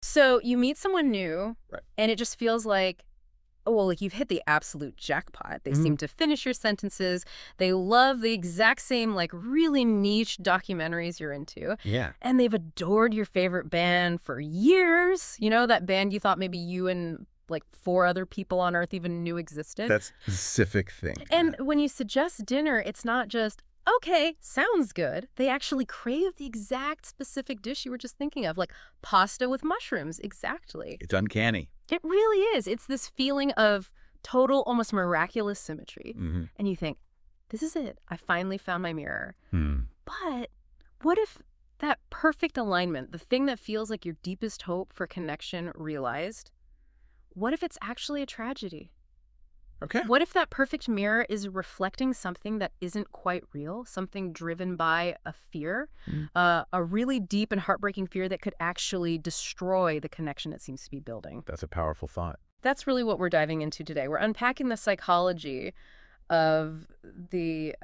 So you meet someone new, Right. and it just feels like, oh, well, like you've hit the absolute jackpot. They Mhm. seem to finish your sentences. They love the exact same, like, really niche documentaries you're into. Yeah. And they've adored your favorite band for years. You know, that band you thought maybe you and like four other people on Earth even knew existed. That specific thing. And when you suggest dinner, it's not just, okay, sounds good. They actually crave the exact specific dish you were just thinking of, like pasta with mushrooms. Exactly. It's uncanny. It really is. It's this feeling of total, almost miraculous symmetry. Hmm. And you think, this is it. I finally found my mirror. Hmm. But what if that perfect alignment, the thing that feels like your deepest hope for connection realized, what if it's actually a tragedy? Okay. What if that perfect mirror is reflecting something that isn't quite real, something driven by a fear, Mm. a really deep and heartbreaking fear that could actually destroy the connection it seems to be building? That's a powerful thought. That's really what we're diving into today. We're unpacking the psychology of the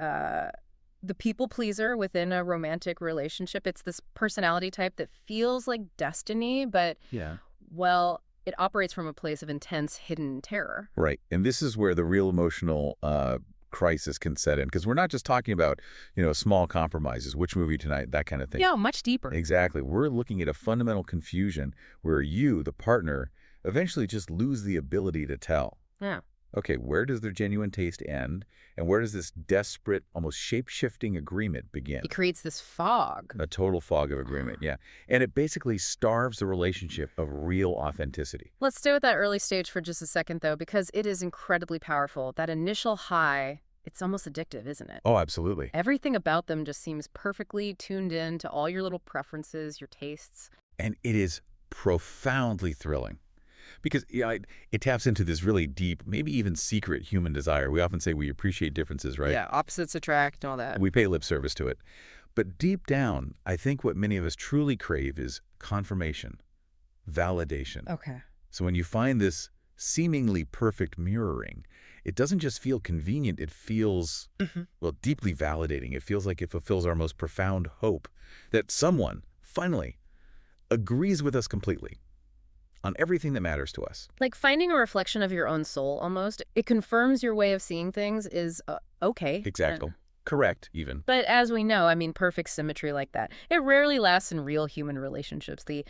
people pleaser within a romantic relationship. It's this personality type that feels like destiny, but, Yeah. well, it operates from a place of intense hidden terror. Right. And this is where the real emotional crisis can set in, because we're not just talking about, small compromises, which movie tonight, that kind of thing. Yeah, much deeper. Exactly. We're looking at a fundamental confusion where you, the partner, eventually just lose the ability to tell. Yeah. Okay, where does their genuine taste end, and where does this desperate, almost shape-shifting agreement begin? It creates this fog. A total fog of agreement, yeah. And it basically starves the relationship of real authenticity. Let's stay with that early stage for just a second, though, because it is incredibly powerful. That initial high, it's almost addictive, isn't it? Oh, absolutely. Everything about them just seems perfectly tuned in to all your little preferences, your tastes. And it is profoundly thrilling. Because it taps into this really deep, maybe even secret human desire. We often say we appreciate differences, right? Yeah, opposites attract and all that. We pay lip service to it. But deep down, I think what many of us truly crave is confirmation, validation. Okay. So when you find this seemingly perfect mirroring, it doesn't just feel convenient, it feels, well, deeply validating. It feels like it fulfills our most profound hope that someone, finally, agrees with us completely on everything that matters to us. Like finding a reflection of your own soul, almost. It confirms your way of seeing things is okay. Exactly. Correct, even. But as we know, I mean, perfect symmetry like that, it rarely lasts in real human relationships. The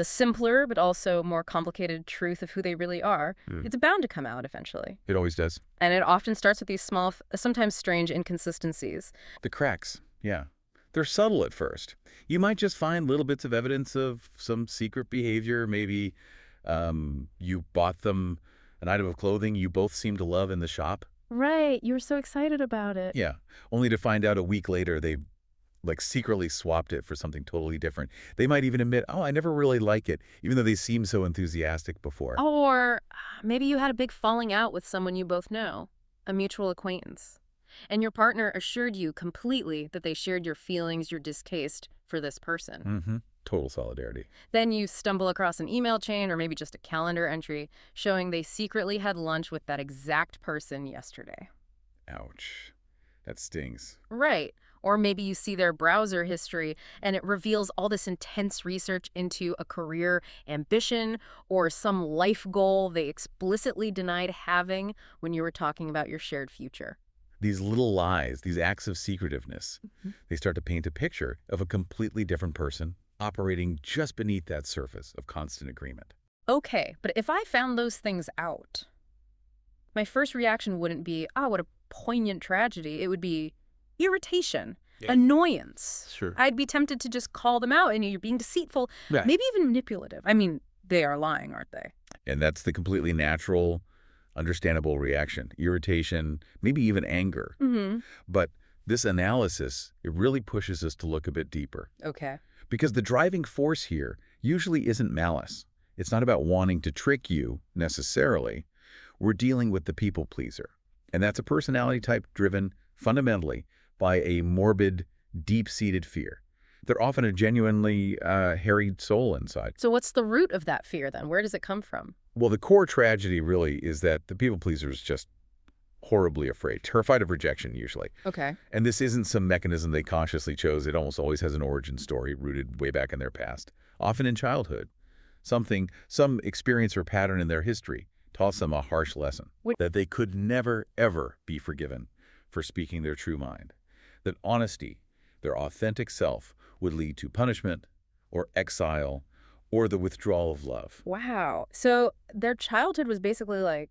simpler but also more complicated truth of who they really are, it's bound to come out eventually. It always does. And it often starts with these small, sometimes strange inconsistencies. The cracks, yeah. They're subtle at first. You might just find little bits of evidence of some secret behavior. Maybe you bought them an item of clothing you both seem to love in the shop. Right. You were so excited about it. Yeah, only to find out a week later they secretly swapped it for something totally different. They might even admit, oh, I never really like it, even though they seemed so enthusiastic before. Or maybe you had a big falling out with someone you both know, a mutual acquaintance. And your partner assured you completely that they shared your feelings, your distaste for this person. Mm-hmm. Total solidarity. Then you stumble across an email chain or maybe just a calendar entry showing they secretly had lunch with that exact person yesterday. Ouch. That stings. Right. Or maybe you see their browser history and it reveals all this intense research into a career ambition or some life goal they explicitly denied having when you were talking about your shared future. These little lies, these acts of secretiveness, Mhm. they start to paint a picture of a completely different person operating just beneath that surface of constant agreement. Okay, but if I found those things out, my first reaction wouldn't be, oh, what a poignant tragedy. It would be irritation, annoyance. Sure. I'd be tempted to just call them out and you're being deceitful, Yeah. maybe even manipulative. I mean, they are lying, aren't they? And that's the completely natural, understandable reaction. Irritation, maybe even anger. Mm-hmm. But this analysis, it really pushes us to look a bit deeper. Okay. Because the driving force here usually isn't malice. It's not about wanting to trick you, necessarily. We're dealing with the people pleaser. And that's a personality type driven, fundamentally, by a morbid, deep-seated fear. They're often a genuinely harried soul inside. So what's the root of that fear then? Where does it come from? Well, the core tragedy really is that the people pleaser is just horribly afraid, terrified of rejection usually. Okay. And this isn't some mechanism they consciously chose. It almost always has an origin story rooted way back in their past, often in childhood. Some experience or pattern in their history taught them a harsh lesson, Which, that they could never, ever be forgiven for speaking their true mind, that honesty, their authentic self, would lead to punishment or exile or the withdrawal of love. wow. So their childhood was basically like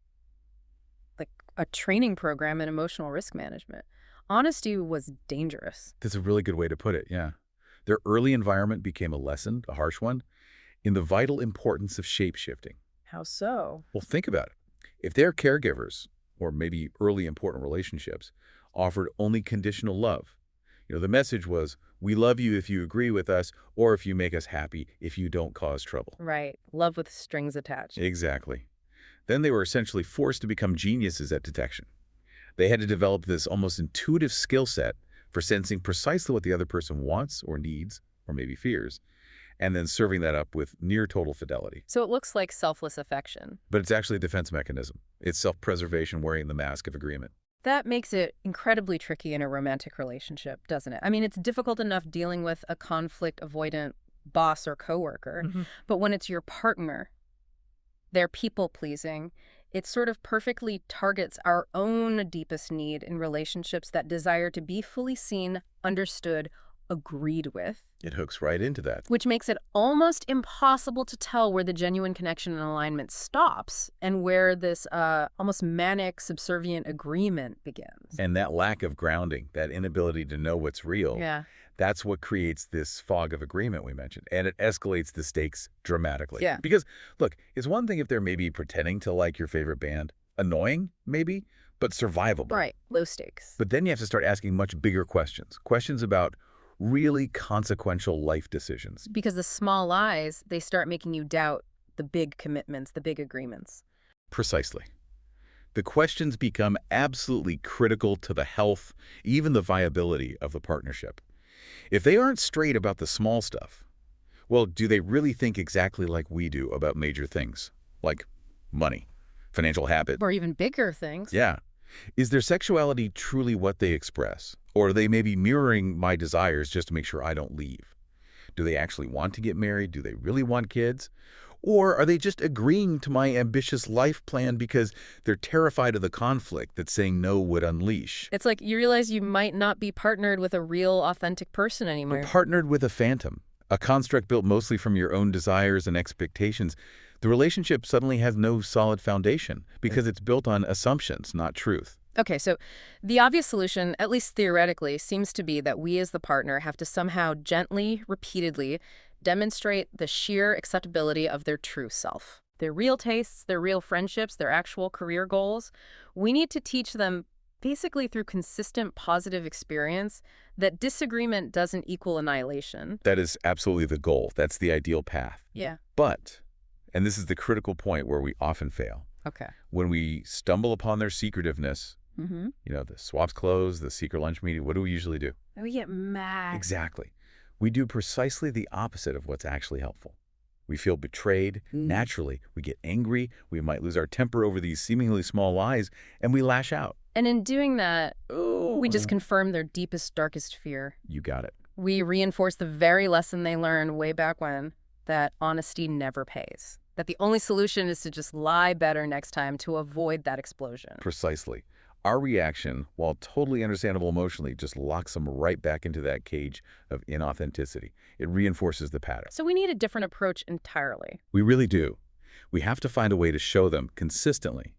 a training program in emotional risk management. Honesty was dangerous. That's a really good way to put it, yeah. Their early environment became a lesson, a harsh one, in the vital importance of shape-shifting. How so? Well, think about it. If their caregivers, or maybe early important relationships, offered only conditional love, the message was, we love you if you agree with us, or if you make us happy, if you don't cause trouble. Right. Love with strings attached. Exactly. Then they were essentially forced to become geniuses at detection. They had to develop this almost intuitive skill set for sensing precisely what the other person wants or needs, or maybe fears, and then serving that up with near total fidelity. So it looks like selfless affection. But it's actually a defense mechanism. It's self-preservation wearing the mask of agreement. That makes it incredibly tricky in a romantic relationship, doesn't it? I mean, it's difficult enough dealing with a conflict-avoidant boss or coworker, but when it's your partner, they're people-pleasing, it sort of perfectly targets our own deepest need in relationships, that desire to be fully seen, understood, agreed with. It hooks right into that. Which makes it almost impossible to tell where the genuine connection and alignment stops and where this almost manic, subservient agreement begins. And that lack of grounding, that inability to know what's real, that's what creates this fog of agreement we mentioned. And it escalates the stakes dramatically. Yeah. Because, look, it's one thing if they're maybe pretending to like your favorite band. Annoying, maybe, but survivable. Right. Low stakes. But then you have to start asking much bigger questions. Questions about really consequential life decisions. Because the small lies, they start making you doubt the big commitments, the big agreements. Precisely. The questions become absolutely critical to the health, even the viability of the partnership. If they aren't straight about the small stuff, well, do they really think exactly like we do about major things, like money, financial habit? Or even bigger things. Yeah. Is their sexuality truly what they express? Or are they maybe mirroring my desires just to make sure I don't leave? Do they actually want to get married? Do they really want kids? Or are they just agreeing to my ambitious life plan because they're terrified of the conflict that saying no would unleash? It's like you realize you might not be partnered with a real, authentic person anymore. But partnered with a phantom, a construct built mostly from your own desires and expectations. The relationship suddenly has no solid foundation because it's built on assumptions, not truth. Okay, so the obvious solution, at least theoretically, seems to be that we as the partner have to somehow gently, repeatedly demonstrate the sheer acceptability of their true self. Their real tastes, their real friendships, their actual career goals. We need to teach them, basically through consistent positive experience, that disagreement doesn't equal annihilation. That is absolutely the goal. That's the ideal path. Yeah. But, and this is the critical point where we often fail, Okay. when we stumble upon their secretiveness, the swaps clothes, the secret lunch meeting, what do we usually do? We get mad. Exactly. We do precisely the opposite of what's actually helpful. We feel betrayed. Naturally, we get angry. We might lose our temper over these seemingly small lies, and we lash out. And in doing that, we just confirm their deepest, darkest fear. You got it. We reinforce the very lesson they learned way back when, that honesty never pays. That the only solution is to just lie better next time to avoid that explosion. Precisely. Our reaction, while totally understandable emotionally, just locks them right back into that cage of inauthenticity. It reinforces the pattern. So we need a different approach entirely. We really do. We have to find a way to show them consistently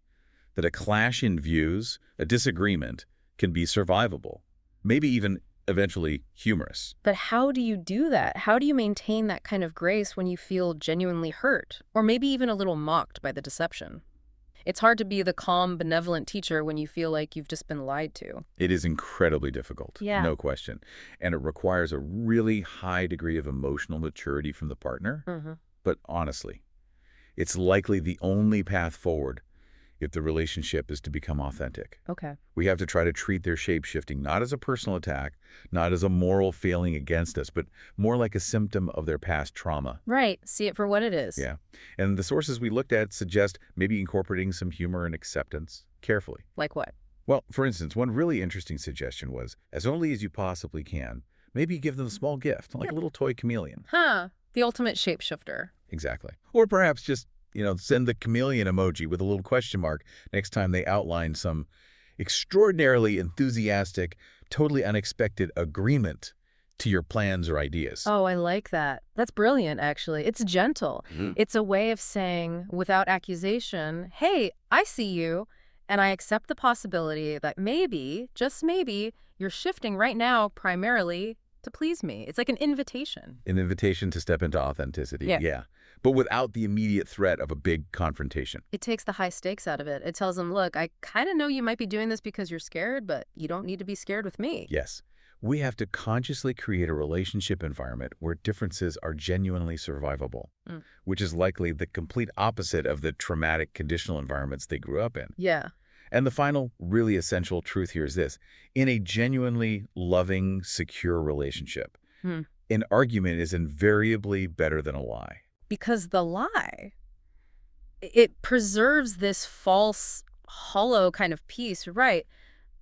that a clash in views, a disagreement, can be survivable, maybe even eventually humorous. But how do you do that? How do you maintain that kind of grace when you feel genuinely hurt, or maybe even a little mocked by the deception? It's hard to be the calm, benevolent teacher when you feel like you've just been lied to. It is incredibly difficult, Yeah. no question. And it requires a really high degree of emotional maturity from the partner. But honestly, it's likely the only path forward if the relationship is to become authentic. Okay. We have to try to treat their shape-shifting not as a personal attack, not as a moral failing against us, but more like a symptom of their past trauma. Right. See it for what it is. Yeah. And the sources we looked at suggest maybe incorporating some humor and acceptance carefully. Like what? Well, for instance, one really interesting suggestion was, as early as you possibly can, maybe give them a small gift, like a little toy chameleon. Huh. The ultimate shapeshifter. Exactly. Or perhaps just, send the chameleon emoji with a little question mark next time they outline some extraordinarily enthusiastic, totally unexpected agreement to your plans or ideas. Oh, I like that. That's brilliant, actually. It's gentle. Mhm. It's a way of saying, without accusation, hey, I see you, and I accept the possibility that maybe, just maybe, you're shifting right now primarily to please me. It's like an invitation. An invitation to step into authenticity, Yeah. yeah. But without the immediate threat of a big confrontation. It takes the high stakes out of it. It tells them, look, I kind of know you might be doing this because you're scared, but you don't need to be scared with me. Yes. We have to consciously create a relationship environment where differences are genuinely survivable, Mm. which is likely the complete opposite of the traumatic conditional environments they grew up in. Yeah. And the final, really essential truth here is this. In a genuinely loving, secure relationship, Hmm. an argument is invariably better than a lie. Because the lie, it preserves this false, hollow kind of peace, right?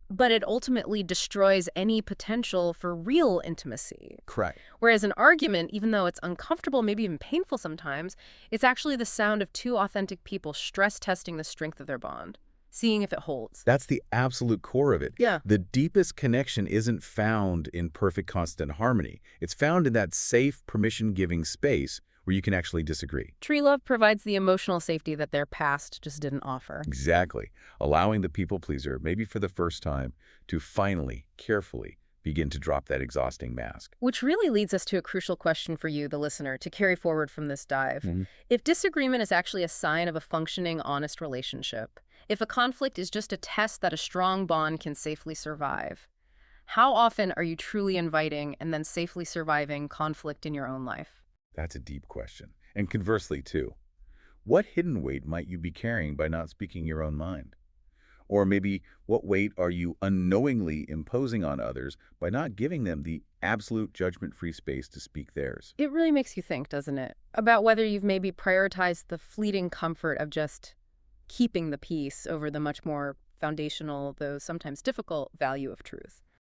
But it ultimately destroys any potential for real intimacy. Correct. Whereas an argument, even though it's uncomfortable, maybe even painful sometimes, it's actually the sound of two authentic people stress testing the strength of their bond, seeing if it holds. That's the absolute core of it. Yeah. The deepest connection isn't found in perfect constant harmony. It's found in that safe, permission-giving space where you can actually disagree. Tree love provides the emotional safety that their past just didn't offer. Exactly. Allowing the people pleaser, maybe for the first time, to finally, carefully begin to drop that exhausting mask. Which really leads us to a crucial question for you, the listener, to carry forward from this dive. Mhm. If disagreement is actually a sign of a functioning, honest relationship, if a conflict is just a test that a strong bond can safely survive, how often are you truly inviting and then safely surviving conflict in your own life? That's a deep question. And conversely, too, what hidden weight might you be carrying by not speaking your own mind? Or maybe what weight are you unknowingly imposing on others by not giving them the absolute judgment-free space to speak theirs? It really makes you think, doesn't it? About whether you've maybe prioritized the fleeting comfort of just keeping the peace over the much more foundational, though sometimes difficult, value of truth.